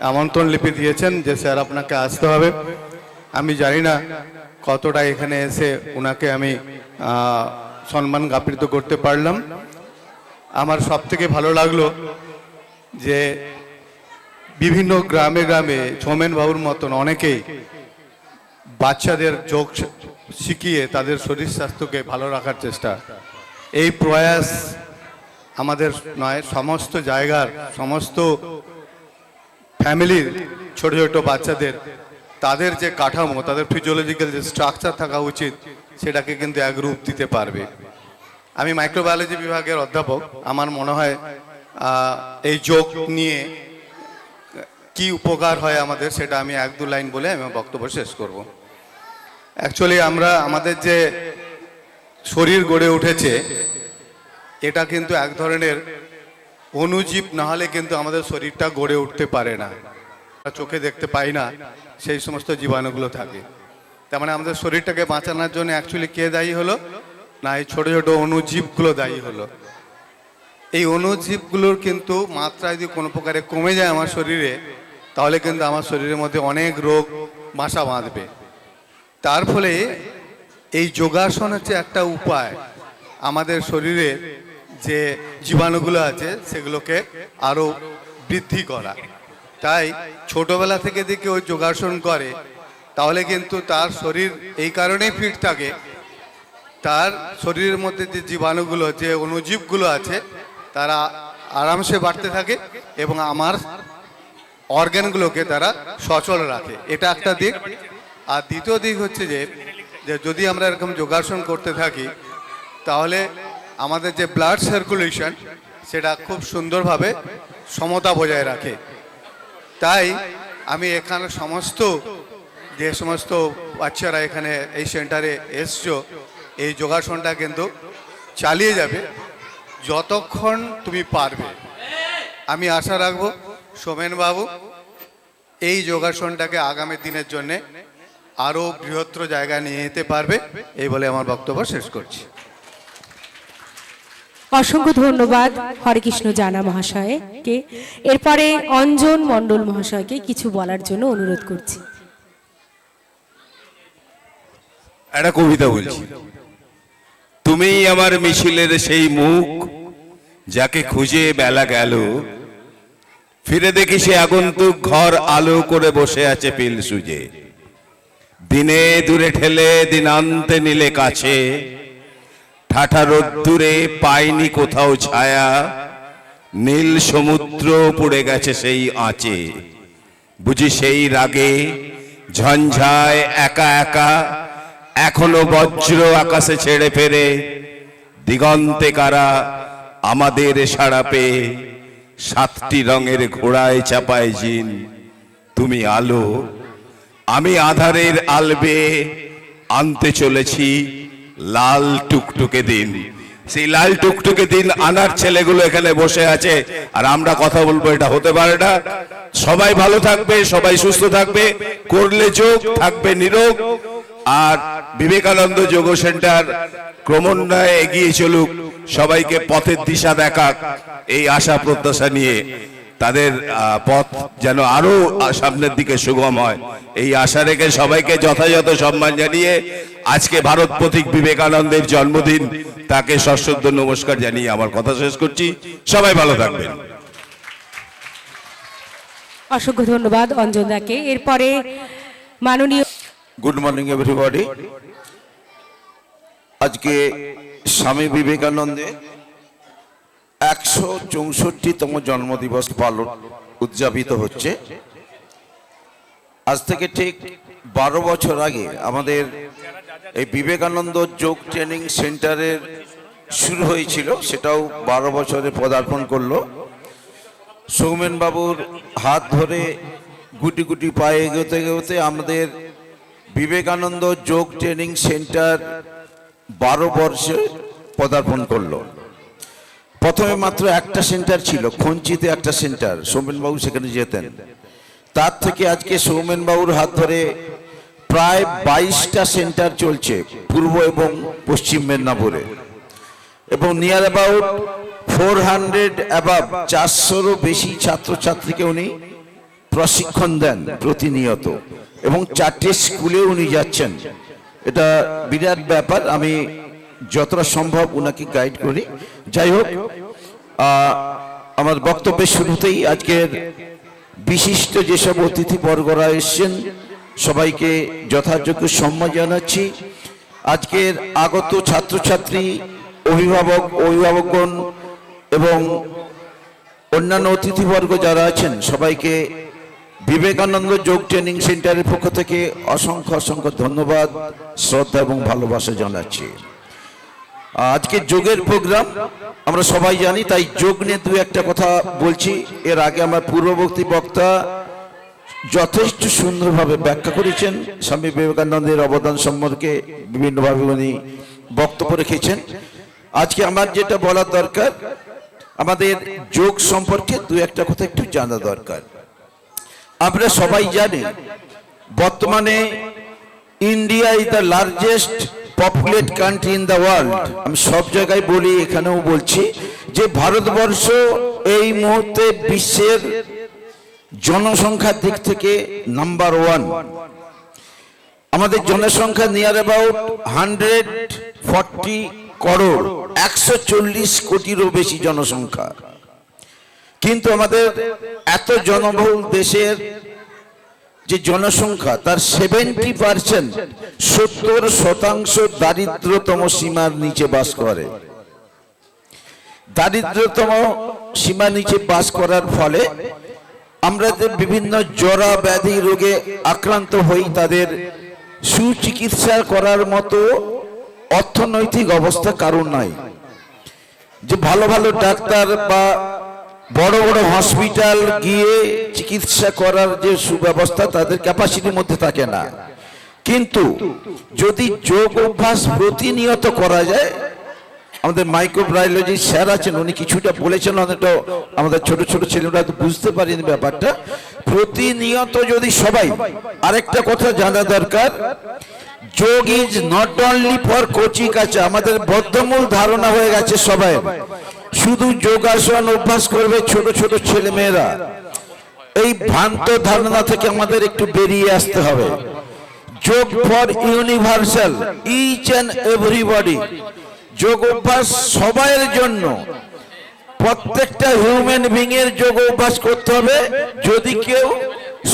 আমন্ত্রণ লিপি দিয়েছেন যে স্যার আপনাকে আসতে হবে। আমি জানি না কতটা এখানে এসে ওনাকে আমি সম্মান জ্ঞাপিত করতে পারলাম। আমার সব থেকে ভালো লাগলো যে বিভিন্ন গ্রামে গ্রামে সোমেনবাবুর মতন অনেকেই বাচ্চাদের যোগ শিখিয়ে তাদের শরীর স্বাস্থ্যকে ভালো রাখার চেষ্টা, এই প্রয়াস আমাদের নয়, সমস্ত জায়গার সমস্ত ফ্যামিলির ছোট ছোট বাচ্চাদের তাদের যে কাঠামো, তাদের ফিজিওলজিক্যাল যে স্ট্রাকচার থাকা উচিত সেটাকে কিন্তু এক রূপ দিতে পারবে। আমি মাইক্রোবায়োলজি বিভাগের অধ্যাপক। আমার মনে হয় এই যোগ নিয়ে কি উপকার হয় আমাদের সেটা আমি এক দু লাইন বলে আমি বক্তব্য শেষ করব। অ্যাকচুয়ালি আমাদের যে শরীর গড়ে উঠেছে এটা কিন্তু এক ধরনের অণুজীব, না হলে কিন্তু আমাদের শরীরটা গড়ে উঠতে পারে না। চোখে দেখতে পাই না সেই সমস্ত জীবাণুগুলো থাকে। তার মানে আমাদের শরীরটাকে বাঁচানোর জন্য অ্যাকচুয়ালি কে দায়ী হলো? না, এই ছোট ছোট অণুজীবগুলো দায়ী হলো। এই অণুজীবগুলোর কিন্তু মাত্রা যদি কোনো প্রকারে কমে যায় আমার শরীরে, তাহলে কিন্তু আমার শরীরের মধ্যে অনেক রোগ বাসা বাঁধবে। তার ফলে এই যোগাসন হচ্ছে একটা উপায় আমাদের শরীরে যে জীবাণুগুলো আছে সেগুলোকে আরো বৃদ্ধি করা। তাই ছোটবেলা থেকে যদি কেউ যোগাসন করে তাহলে কিন্তু তার শরীর এই কারণেই ফিট থাকে, তার শরীরের মধ্যে যে জীবাণুগুলো, যে অণুজীবগুলো আছে তারা আরামসে বাড়তে থাকে এবং আমার অর্গানগুলোকে তারা সচল রাখে। এটা একটা দিক। আর দ্বিতীয় দিক হচ্ছে যে যদি আমরা এরকম যোগাসন করতে থাকি তাহলে আমাদের যে ব্লাড সার্কুলেশন সেটা খুব সুন্দরভাবে সমতা বজায় রাখে। তাই আমি এখানে যে সমস্ত বাচ্চারা এখানে এই সেন্টারে এসছো, এই যোগাসনটা কিন্তু চালিয়ে যাবে যতক্ষণ তুমি পারবে। আমি আশা রাখবো সোমেনবাবু এই যোগাসনটাকে আগামী দিনের জন্যে আরো বৃহত্তর জায়গায় নিয়ে যেতে পারবে। এই বলে আমার বক্তব্য শেষ করছি। অসংখ্য ধন্যবাদ হরেকৃষ্ণ জানা মহাশয়কে। এরপরে অঞ্জন মণ্ডল মহাশয়কে কিছু বলার জন্য অনুরোধ করছি। একটা কবিতা বলছি। তুমি আমার মিছিলের সেই মুখ, যাকে খুঁজে বেলা গেল, ফিরে দেখি সে আগন্তুক ঘর আলো করে বসে আছে পিল সুজে। দিনে দূরে ঠেলে দিনান্তে নিলে কাছে, ঠাঠা রোদ্দুরে পাইনি কোথাও ছায়া, নীল সমুদ্র পুড়ে গেছে সেই আঁচে। বুঝি সেই রাগে ঝঞ্ঝায় একা একা এখনো বজ্র আকাশে ছেড়ে ফেরে। দিগন্তে কারা আমাদের সাড়া পেয়ে, সাতটি রঙের ঘোড়ায় চাপায় জিন। তুমি আলো, আমি আধারের আলবে, আনতে চলেছি লাল টুকটুকে দিন। সেই লাল টুকটুকে দিন আনার ছেলেগুলো এখানে বসে আছে, আর আমরা কথা বলবো। এটা হতে পারে না। সবাই ভালো থাকবে, সবাই সুস্থ থাকবে, করলে যোগ থাকবে নিরোগ। আর বিবেকানন্দ যোগ সেন্টার ক্রমান্বয়ে এগিয়ে চলুক, সবাইকে পথের দিশা দেখাক, এই আশা প্রত্যাশা নিয়ে তাদের পথ যেন আরো সামনের দিকে সুগম হয়, এই আশা রেখে সবাইকে যথাযথ সম্মান জানিয়ে আজকে ভারত পথিক বিবেকানন্দের জন্মদিন, তাকে সশ্রদ্ধ নমস্কার জানিয়ে আমার কথা শেষ করছি। সবাই ভালো থাকবেন। অসংখ্য ধন্যবাদ অঞ্জন দাকে। এরপরে মাননীয় গুড মর্নিং এভরিবডি। আজকে স্বামী বিবেকানন্দের 164তম জন্মদিবস পালন উদযাপিত হচ্ছে। আজ থেকে ঠিক 12 বছর আগে আমাদের এই বিবেকানন্দ যোগ ট্রেনিং সেন্টারের শুরু হয়েছিল, সেটাও 12 বছরে পদার্পণ করলো। সৌমেন বাবুর হাত ধরে গুটি গুটি পায়ে এগোতে এগোতে আমাদের বিবেকানন্দ যোগ ট্রেনিং সেন্টার 12 বর্ষে পদার্পণ করলো। প্রথমে মাত্র একটা সেন্টার ছিল, খঞ্চিতে একটা সেন্টার, সৌমেনবাবু সেখানে যেতেন। তার থেকে আজকে সৌমেনবাবুর হাত ধরে প্রায় 22টা সেন্টার চলছে পূর্ব এবং পশ্চিম মেদিনীপুরে, এবং নিয়ার অ্যাবাউট 400 অ্যাবাভ 400রও বেশি ছাত্রছাত্রীকে উনি প্রশিক্ষণ দেন প্রতিনিয়ত, এবং 4টে স্কুলে উনি যাচ্ছেন। এটা বিরাট ব্যাপার, আমি যতটা সম্ভব উনাকে গাইড করি। যাই হোক, আমার বক্তব্যের শুরুতেই আজকের বিশিষ্ট যেসব অতিথিবর্গরা এসছেন সবাইকে যথাযোগ্য সম্মান জানাচ্ছি। আজকের আগত ছাত্রছাত্রী, অভিভাবকগণ এবং অন্যান্য অতিথিবর্গ যারা আছেন সবাইকে বিবেকানন্দ যোগ ট্রেনিং সেন্টারের পক্ষ থেকে অসংখ্য অসংখ্য ধন্যবাদ, শ্রদ্ধা এবং ভালোবাসা জানাচ্ছি। আজকে যোগের প্রোগ্রাম আমরা সবাই জানি, তাই যোগ নিয়ে দু একটা কথা বলছি। এর আগে আমার পূর্ববর্তী বক্তা যথেষ্ট সুন্দরভাবে ব্যাখ্যা করেছেন স্বামী বিবেকানন্দের অবদান সম্পর্কে, বিভিন্নভাবে উনি বক্তব্য রেখেছেন। আজকে আমার যেটা বলার দরকার, আমাদের যোগ সম্পর্কে দু একটা কথা একটু জানা দরকার। আমরা সবাই জানি বর্তমানে India is the largest populate country in the world. আমি সব জায়গায় বলি, এখানেও বলছি যে ভারতবর্ষ এই মুহূর্তে বিশ্বের জনসংখ্যার দিক থেকে নাম্বার 1। আমাদের জনসংখ্যা নিয়ার অ্যাবাউট 140 করোড়, 140 কোটিরও বেশি জনসংখ্যা। কিন্তু আমাদের এত জনবহুল দেশের যে জনসংখ্যা তার 70%, 70% দারিদ্রতম সীমার নিচে বাস করে। দারিদ্রতম সীমার নিচে বাস করার ফলে আমরা যে বিভিন্ন জরা ব্যাধি রোগে আক্রান্ত হই, তাদের সুচিকিৎসা করার মতো অর্থনৈতিক অবস্থা কারণ নাই। যে ভালো ভালো ডাক্তার বা বড় বড় হসপিটাল গিয়ে চিকিৎসা করার যে সুব্যবস্থা তাদের ক্যাপাসিটির মধ্যে থাকে না। কিন্তু যদি যোগ অভ্যাস প্রতিনিয়ত করা যায়, আমাদের মাইক্রোবায়োলজি স্যার আছেন, উনি কিছুটা বলেছেন, অনেকটা আমাদের ছোট ছোট ছেলেরা তো বুঝতে পারেনি ব্যাপারটা। প্রতিনিয়ত যদি সবাই, আরেকটা কথা জানা দরকার, যোগ ইজ নট অনলি ফর কচি কাঁচা। আমাদের বদ্ধমূল ধারণা হয়ে গেছে সবাই শুধু যোগাসন অভ্যাস করবে ছোট ছোট ছেলে মেয়েরা। এই ভ্রান্ত ধারণা থেকে আমাদের একটু বেরিয়ে আসতে হবে। Yog for universal, each and everybody. যোগ অভ্যাস সবাইয়ের জন্য, প্রত্যেকটা হিউম্যান বিং এর যোগ অভ্যাস করতে হবে যদি কেউ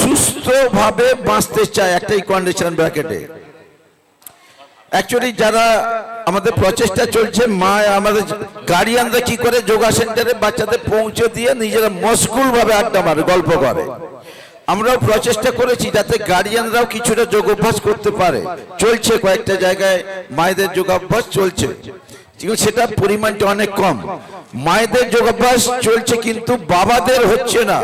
সুস্থভাবে বাঁচতে চায়, একটাই কন্ডিশন ব্র্যাকেটে। অ্যাকচুয়ালি যারা আমাদের প্রচেষ্টা চলছে, আমাদের গার্ডিয়ানরা কি করে যোগা সেন্টারে বাচ্চাদের পৌঁছে দিয়ে নিজেরা মশগুল ভাবে আড্ডা মারে, গল্প করে। আমরাও প্রচেষ্টা করেছি যাতে গার্ডিয়ানরাও কিছুটা যোগ অভ্যাস করতে পারে। চলছে কয়েকটা জায়গায় মায়েদের যোগাভ্যাস চলছে, সেটা পরিমাণটা অনেক কম। মায়েদের যোগাভ্যাস চলছে কিন্তু বাবাদের হচ্ছে না।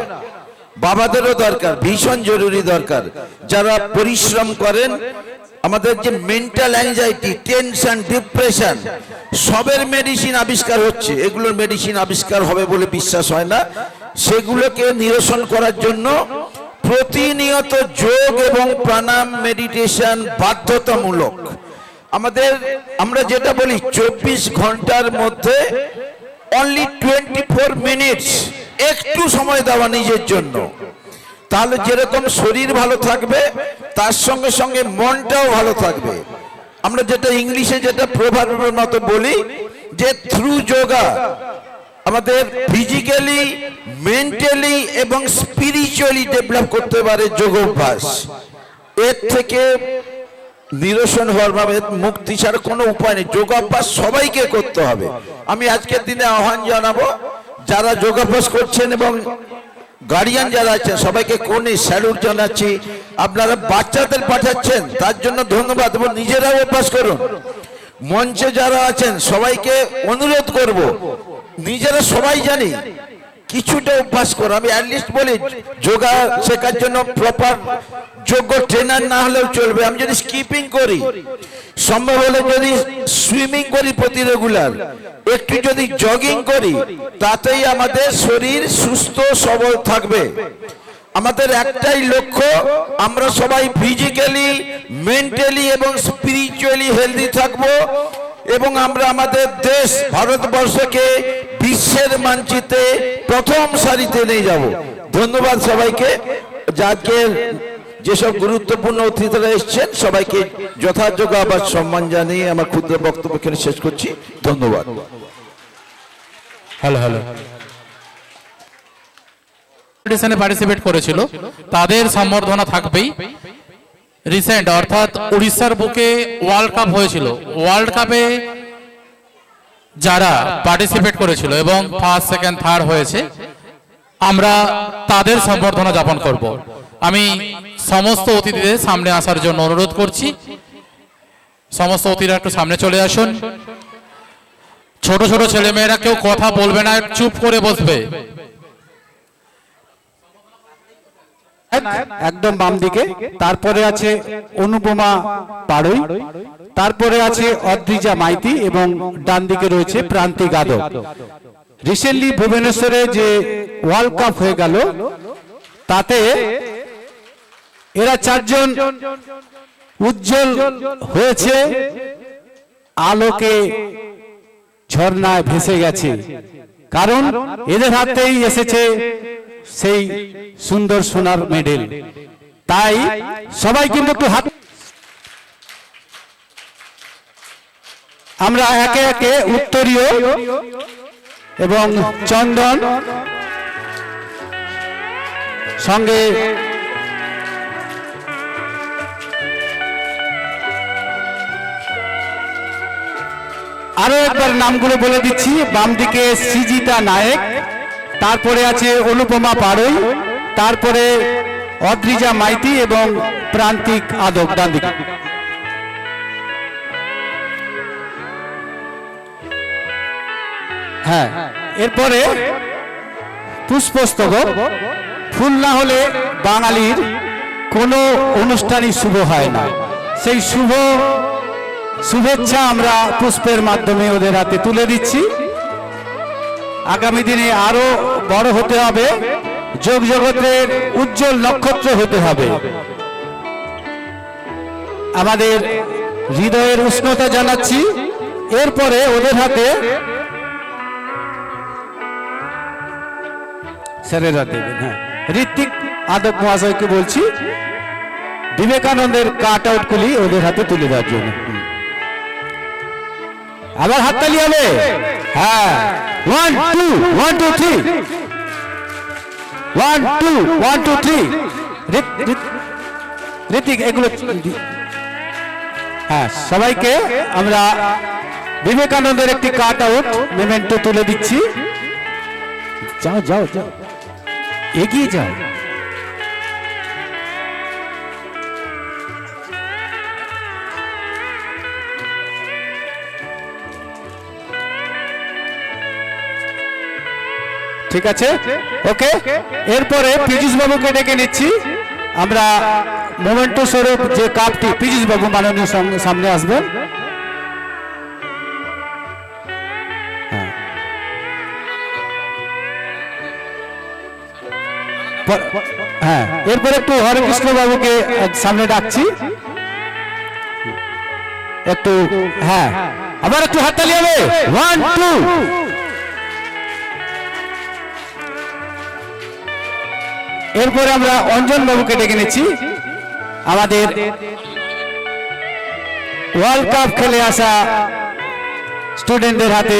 বাবাদেরও দরকার, ভীষণ জরুরি দরকার। যারা পরিশ্রম করেন, আমাদের যে মেন্টাল অ্যাংজাইটি, টেনশন, ডিপ্রেশন, সবের মেডিসিন আবিষ্কার হচ্ছে। এগুলোর মেডিসিন আবিষ্কার হবে বলে বিশ্বাস হয় না। সেগুলোকে নিরসন করার জন্য প্রতিনিয়ত যোগ এবং প্রাণায়াম, মেডিটেশন বাধ্যতামূলক। আমরা যেটা বলি 24 ঘন্টার মধ্যে অনলি 24 মিনিটস একটু সময় দেওয়া নিজের জন্য, তাহলে যেরকম শরীর ভালো থাকবে তার সঙ্গে সঙ্গে মনটাও ভালো থাকবে। আমরা যেটা ইংলিশে যেটা প্রভাবের মতো বলি যে থ্রু যোগা আমাদের ফিজিক্যালি, মেন্টালি এবং স্পিরিচুয়ালি ডেভেলপ করতে পারে যোগ অভ্যাস। এর থেকে নিরসন হওয়ার ভাবে মুক্তি ছাড়া কোনো উপায় নেই। যোগাভ্যাস সবাইকে করতে হবে। আমি আজকের দিনে আহ্বান জানাবো, যারা যোগাভ্যাস করছেন এবং গার্ডিয়ান যারা আছেন সবাইকে কোনে স্যালুট জানাচ্ছি। আপনারা বাচ্চাদের পাঠাচ্ছেন, তার জন্য ধন্যবাদ, এবং নিজেরাও অভ্যাস করুন। মঞ্চে যারা আছেন সবাইকে অনুরোধ করব, নিজেরা সবাই জানি কিছুটা অভ্যাস করো। আমি অ্যাটলিস্ট বলি যোগা শেখার জন্য প্রপার যোগ্য ট্রেনার না হলেও চলবে। আমি যদি স্কিপিং করি, সম্ভব হলে যদি সুইমিং করি প্রতি রেগুলার, একটু যদি জগিং করি, তাতেই আমাদের শরীর সুস্থ সবল থাকবে। আমাদের একটাই লক্ষ্য, আমরা সবাই ফিজিক্যালি, মেন্টালি এবং স্পিরিচুয়ালি হেলদি থাকবো, এবং আমরা আমাদের দেশ ভারতবর্ষকে বিশ্বের মানচিত্রে প্রথম সারিতে নিয়ে যাব। ধন্যবাদ সবাইকে। আজকের যেসব গুরুত্বপূর্ণ অতিথিরা এসেছেন সবাইকে যথাযোগ্য আবার সম্মান জানিয়ে আমার ক্ষুদ্র বক্তব্য এখানে শেষ করছি। ধন্যবাদ। হ্যালো হ্যালো কম্পিটিশনে পার্টিসিপেট করেছিল, তাদের সম্বর্ধনা থাকবেই। রিসেন্ট অর্থাৎ উড়িষ্যার বুকে ওয়ার্ল্ড কাপ হয়েছিল, ওয়ার্ল্ড কাপে যারা পার্টিসিপেট করেছিল এবং ফার্স্ট সেকেন্ড থার্ড হয়েছে, আমরা তাদের সম্বর্ধনা জ্ঞাপন করব। আমি সমস্ত অতিথিদের সামনে আসার জন্য অনুরোধ করছি। সমস্ত অতিথিরা একটু সামনে চলে আসুন। ছোট ছোট ছেলেমেয়েরা কেউ কথা বলবে না, চুপ করে বসবে। একদম বাম দিকে, তারপরে আছে অনুপমা পাড়ই, তারপরে আছে অদ্রিজা মাইতি এবং ডান দিকে রয়েছে প্রান্তিক আদক। রিসেন্টলি ভুবনেশ্বরে যে ওয়ার্ল্ড কাপ হয়ে গেল, তাতে এরা চারজন উজ্জ্বল হয়েছে, আলোকে ঝর্ণায় ভেসে গেছে, কারণ এদের হাতেই এসেছে সেই সুন্দর সোনার মেডেল। তাই সবাই কিন্তু একটু হাত, আমরা একে একে উত্তরীয় এবং চন্দন সঙ্গে আরো একবার নামগুলো বলে দিচ্ছি। বাম দিকে সৃজিতা নায়েক, তারপরে আছে অনুপমা পাড়ই, তারপরে অদ্রিজা মাইতি এবং প্রান্তিক আদক ডান দিকে। হ্যাঁ, এরপরে পুষ্পস্তবক। ফুল না হলে বাঙালির কোনো অনুষ্ঠানই শুভ হয় না। সেই শুভেচ্ছা আমরা পুষ্পের মাধ্যমে ওদের হাতে তুলে দিচ্ছি। আগামী দিনে আরো বড় হতে হবে, যোগ জগতের উজ্জ্বল নক্ষত্র হতে হবে। আমাদের হৃদয়ের উষ্ণতা জানাচ্ছি। এরপরে ওদের হাতে স্যারেরা দেবেন। হ্যাঁ, ঋত্বিক আদক মহাশয়কে বলছি বিবেকানন্দের কাট আউট গুলি ওদের হাতে তুলে দেওয়ার জন্য। আবার হাততালি হবে। হ্যাঁ, 1 2 1 2 3 1 2 1 2 3। ঋত্বিক এগুলো, হ্যাঁ, সবাইকে আমরা বিবেকানন্দের একটি কাট আউট মেমেন্টো তুলে দিচ্ছি। যাও যাও যাও, এগিয়ে যাও। ঠিক আছে, ওকে। এরপরে পীযুষ বাবুকে ডেকে নিচ্ছি আমরা। মোমেন্টো স্বরূপ যে কাপটি, পীযুষ বাবু মাননীয় সামনে আসবেন। হ্যাঁ, এরপরে একটু হরেকৃষ্ণ বাবুকে সামনে ডাকছি একটু। হ্যাঁ, আবার একটু হাততালি হবে। 1 2। এরপরে আমরা অঞ্জন বাবুকে ডেকে নিচ্ছি। আমাদের ওয়ার্ল্ড কাপ খেলে আসা স্টুডেন্টদের হাতে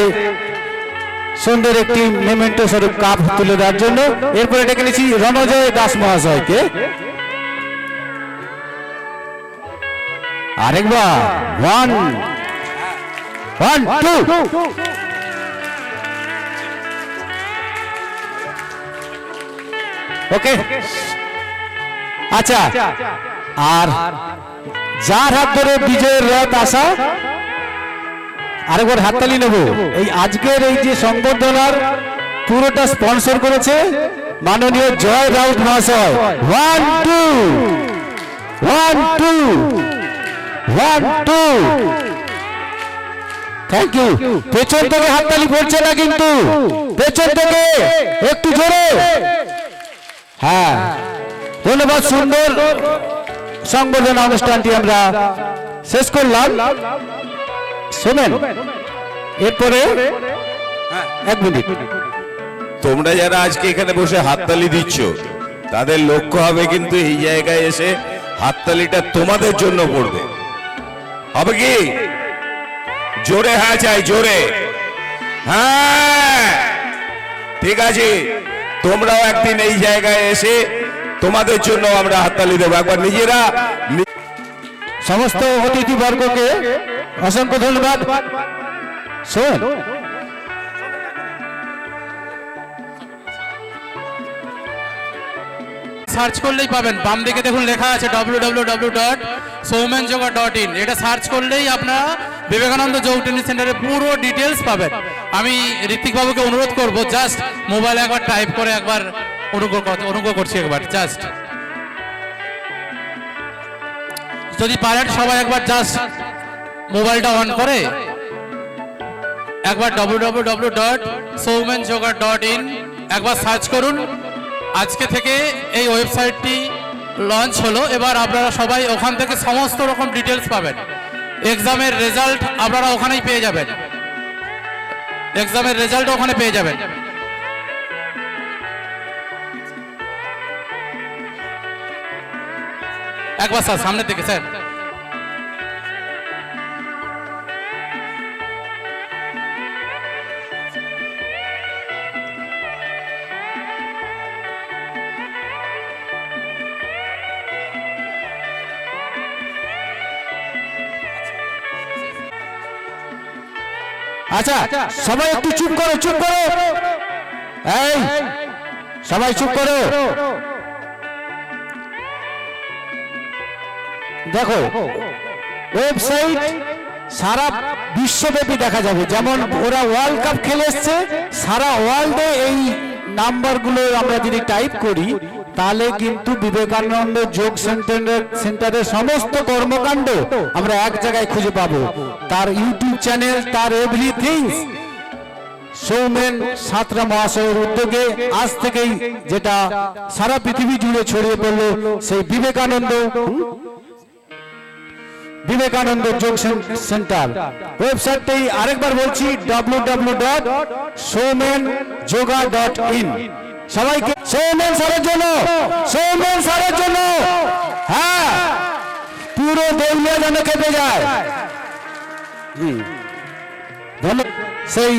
সুন্দর একটি মেমেন্টো স্বরূপ কাপ তুলে দেওয়ার জন্য। এরপরে ডেকে নিচ্ছি রণজয় দাস মহাশয়কে। আরেকবার 1 2। ওকে, আচ্ছা, আর যার হাত ধরে বিজয়ের রথ আসা, আরেকবার হাততালি নেব। এই আজকের এই যে সংবর্ধনার পুরোটা স্পন্সর করেছে মাননীয় জয় রাউত মহাশয়। 1 2 1 2 1 2। Thank you. পেছন থেকে হাততালি পড়ছে না কিন্তু, পেছন থেকে একটু জোরে। হ্যাঁ, ধন্যবাদ। সুন্দর সংবর্ধনা অনুষ্ঠানটি আমরা শেষ করলাম। শোনেন, এরপরে 1 মিনিট। তোমরা যারা আজকে এখানে বসে হাততালি দিচ্ছ তাদের লক্ষ্য হবে কিন্তু এই জায়গায় এসে হাততালিটা তোমাদের জন্য পড়বে। হবে কি? জোরে হ্যাঁ চাই, জোরে হ্যাঁ। ঠিক আছে, তোমরাও একদিন এই জায়গায় এসে তোমাদের জন্য আমরা হাততালি দেবো। একবার নিজেরা সমস্ত অতিথিবর্গকে অসংখ্য ধন্যবাদ। শোন, সার্চ করলেই পাবেন, বাম দিকে দেখুন লেখা আছে www.soumenyoga.in। এটা সার্চ করলেই আপনারা বিবেকানন্দ যোগ ট্রেনিং সেন্টারের পুরো ডিটেলস পাবেন। আমি ঋত্বিক বাবুকে অনুরোধ করব, জাস্ট মোবাইলে একবার টাইপ করে একবার অনুগ্রহ করছি, একবার জাস্ট যদি পারেন সবাই একবার জাস্ট মোবাইলটা অন করে একবার www.soumenyoga.in একবার সার্চ করুন। আজকে থেকে এই ওয়েবসাইটটি লঞ্চ হলো। এবার আপনারা সবাই ওখান থেকে সমস্ত রকম ডিটেলস পাবেন। এক্সামের রেজাল্ট আপনারা ওখানেই পেয়ে যাবেন, এক্সামের রেজাল্ট ওখানে পেয়ে যাবেন। একবার স্যার সামনে থেকে স্যার। আচ্ছা, সবাই একটু চুপ করো, চুপ করো। এই সবাই চুপ করো। দেখো, ওয়েবসাইট সারা বিশ্বব্যাপী দেখা যাবে। যেমন ওরা ওয়ার্ল্ড কাপ খেলে এসছে, সারা ওয়ার্ল্ডে এই নাম্বারগুলো আমরা যদি টাইপ করি তাহলে কিন্তু বিবেকানন্দ যোগ সেন্টারের সমস্ত কর্মকাণ্ড আমরা এক জায়গায় খুঁজে পাবো। তার ইউটিউব চ্যানেল, তার এভরিথিং সৌমেন সাঁতরা মহাশয়ের উদ্যোগে আজ থেকেই যেটা সারা পৃথিবী জুড়ে ছড়িয়ে পড়লো, সেই বিবেকানন্দ যোগ সেন্টার ওয়েবসাইটটি আরেকবার বলছি www.soumenyoga.in। সবাইকে সৌমেন স্যারের জন্য, সৌমেন স্যারের জন্য হ্যাঁ, পুরো দেউলিয়া যেন কেঁপে যায়। ধন্যবাদ। সেই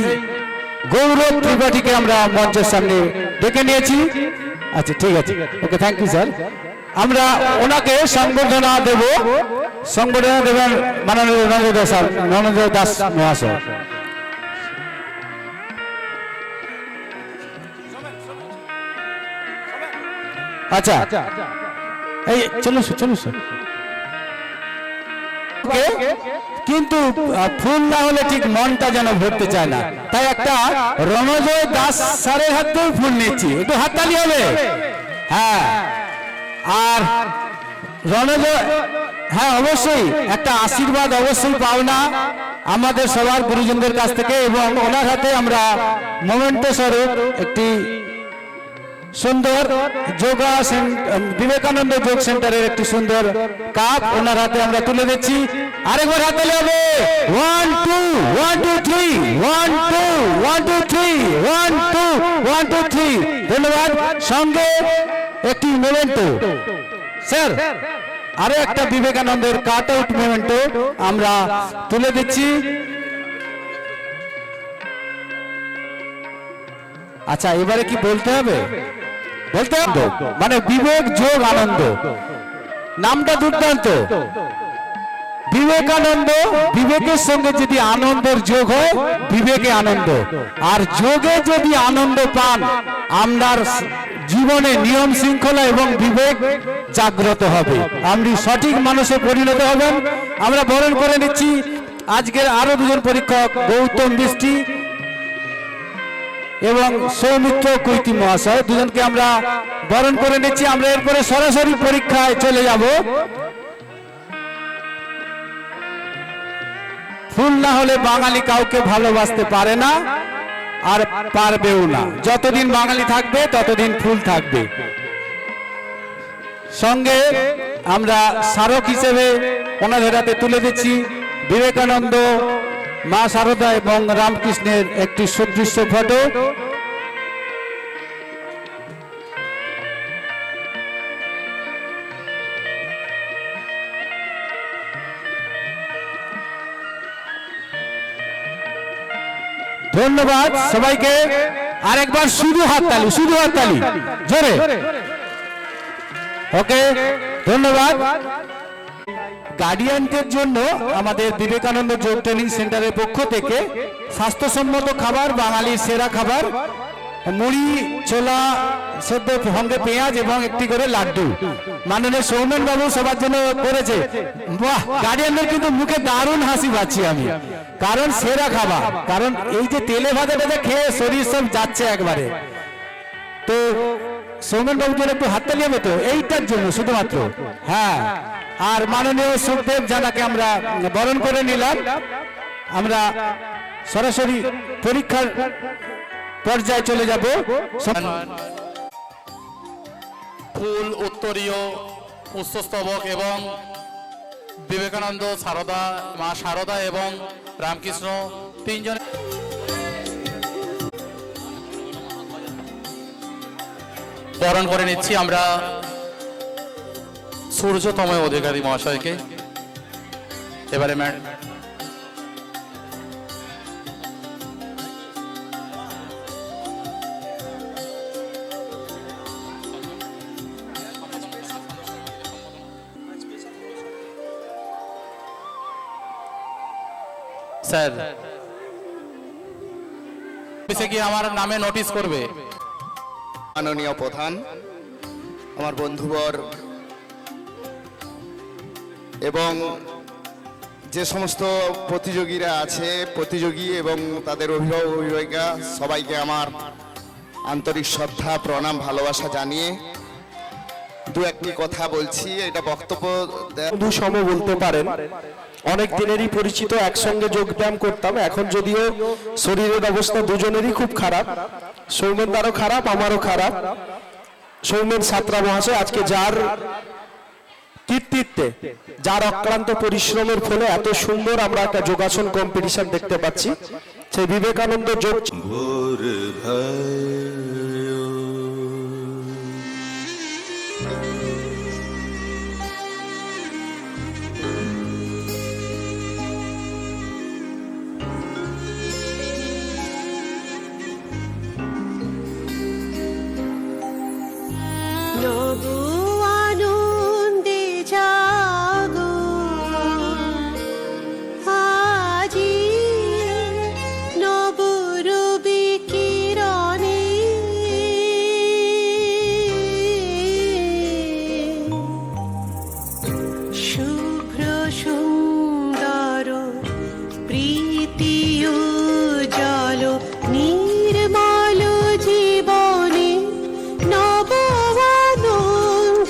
গৌরব ত্রিপাঠীকে আমরা মঞ্চের সামনে ডেকে নিয়েছি। আচ্ছা, ঠিক আছে, ওকে, থ্যাংক ইউ স্যার। আমরা ওনাকে সংবর্ধনা দেব। সংবর্ধনা দেবেন মাননীয় নরেন্দ্র দাস মহাশয়। আচ্ছা, এই চলো চলো স্যার। কিন্তু ফুল না হলে ঠিক মনটা যেন ভরতে চায় না, তাই একটা রণজয় দাস স্যারের হাত থেকেও ফুল নিচ্ছি, একটু হাততালি হবে। হ্যাঁ, আর রণজয়, হ্যাঁ অবশ্যই একটা আশীর্বাদ অবশ্যই পাও না আমাদের সবার গুরুজনদের কাছ থেকে, এবং ওনার হাতে আমরা মোমেন্টো স্বরূপ একটি সুন্দর যোগা বিবেকানন্দ যোগ সেন্টারের একটি সুন্দর কাপ ওনার হাতে আমরা তুলে দিচ্ছি। আরেকবার হাতে হবে 1 2 1 2 3 1 2 1 2 3 1 2 1 2 3। ধন্যবাদ। সঙ্গে একটি মোমেন্টো স্যার, আরো একটা বিবেকানন্দের কাট আউট মোমেন্টো আমরা তুলে দিচ্ছি। আচ্ছা, এবারে কি বলতে হবে? বলতে হবে মানে বিবেক যোগ আনন্দ, নামটা দুর্দান্ত। বিবেকানন্দ, বিবেকের সঙ্গে যদি আনন্দের যোগ হয় বিবেকে আনন্দ, আর যোগে যদি আনন্দ পান আপনার জীবনে নিয়ম শৃঙ্খলা এবং বিবেক জাগ্রত হবে, আপনি সঠিক মানুষে পরিণত হবেন। আমরা বরণ করে নিচ্ছি আজকের আরো দুজন পরীক্ষক, গৌতম বৃষ্টি এবং সৌমিত্র কৈতি মহাশয়, দুজনকে আমরা বরণ করে নিচ্ছি। আমরা এরপরে সরাসরি পরীক্ষায় চলে যাব। ফুল না হলে বাঙালি কাউকে ভালোবাসতে পারে না, আর পারবেও না। যতদিন বাঙালি থাকবে ততদিন ফুল থাকবে। সঙ্গে আমরা স্মারক হিসেবে ওনাদের হাতে তুলে দিচ্ছি বিবেকানন্দ, মা শারদা এবং রামকৃষ্ণের একটি সুদৃশ্য ফটো। ধন্যবাদ সবাইকে। আরেকবার শুধু হাততালি, শুধু হাততালি জোরে। ওকে, ধন্যবাদ। গার্ডিয়ানদের জন্য আমাদের বিবেকানন্দ যোগ ট্রেনিং সেন্টারের পক্ষ থেকে স্বাস্থ্যসম্মত খাবার, বাঙালির সেরা খাবার, মুড়ি, ছোলা সেদ্ধ সঙ্গে পেঁয়াজ এবং একটি করে লাড্ডু মাননীয় সৌমেন বাবু সবার জন্য করেছে। বাহ, গার্ডিয়ানদের কিন্তু মুখে দারুণ হাসি পাচ্ছি আমি, কারণ সেরা খাবার। কারণ এই যে তেলে ভাজা টাজা খেয়ে শরীর সব যাচ্ছে একবারে। তো সৌমেন বাবুর জন্য একটু হাততালি হবে তো এইটার জন্য শুধুমাত্র। হ্যাঁ, আর মাননীয় সুখদেব জানাকে আমরা বরণ করে নিলাম। আমরা সরাসরি পরীক্ষার পর্যায়ে চলে যাব। ফুল, উত্তরীয়, পুষ্পস্তবক এবং বিবেকানন্দ, সারদা, মা শারদা এবং রামকৃষ্ণ তিনজন বরণ করে নিচ্ছি আমরা সূর্যতময় অধিকারী মহাশয়কে। এবারে স্যার অফিসে গিয়ে আমার নামে নোটিশ করবে। মাননীয় প্রধান, আমার বন্ধুবর এবং যে সমস্ত প্রতিযোগীরা আছে, প্রতিযোগী এবং তাদের অভিভাবক অভিভাবিকা, সবাইকে আমার আন্তরিক শ্রদ্ধা, প্রণাম, ভালোবাসা জানিয়ে দু একটি কথা বলছি। এটা বক্তব্য বন্ধু সম বলতে পারেন। অনেক দিনেরই পরিচিত, একসঙ্গে যোগব্যায়াম করতাম। এখন যদিও শরীরের অবস্থা দুজনেরই খুব খারাপ, সৌমেন দারও খারাপ, আমারও খারাপ। সৌমেন সাতরা মহাশয় আজকে যার কীর্তিত্বে, যার অক্লান্ত পরিশ্রমের ফলে এত সুন্দর আমরা একটা যোগাসন কম্পিটিশন দেখতে পাচ্ছি, সেই বিবেকানন্দ যোগ আনন্দে জাগো আজি নবরবি কিরণে শুভ্র সুন্দর প্রীতি উজ্জ্বল নির্মল জীবনে নব আনন্দ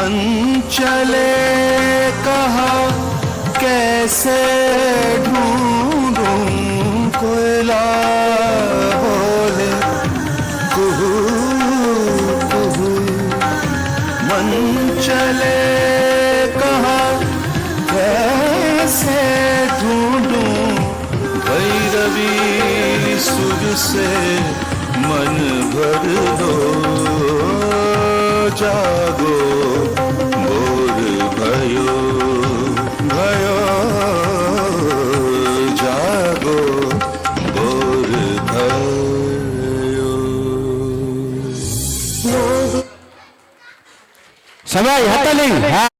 मन चले कहाँ कैसे ढूंढूं कोयला बोले कुहू कुहू मन चले कहाँ कैसे ढूंढूं भैरवी सुर से मन भर दो जागो बोर भयो भयो जागो बोर भयो সবাই হাতালি।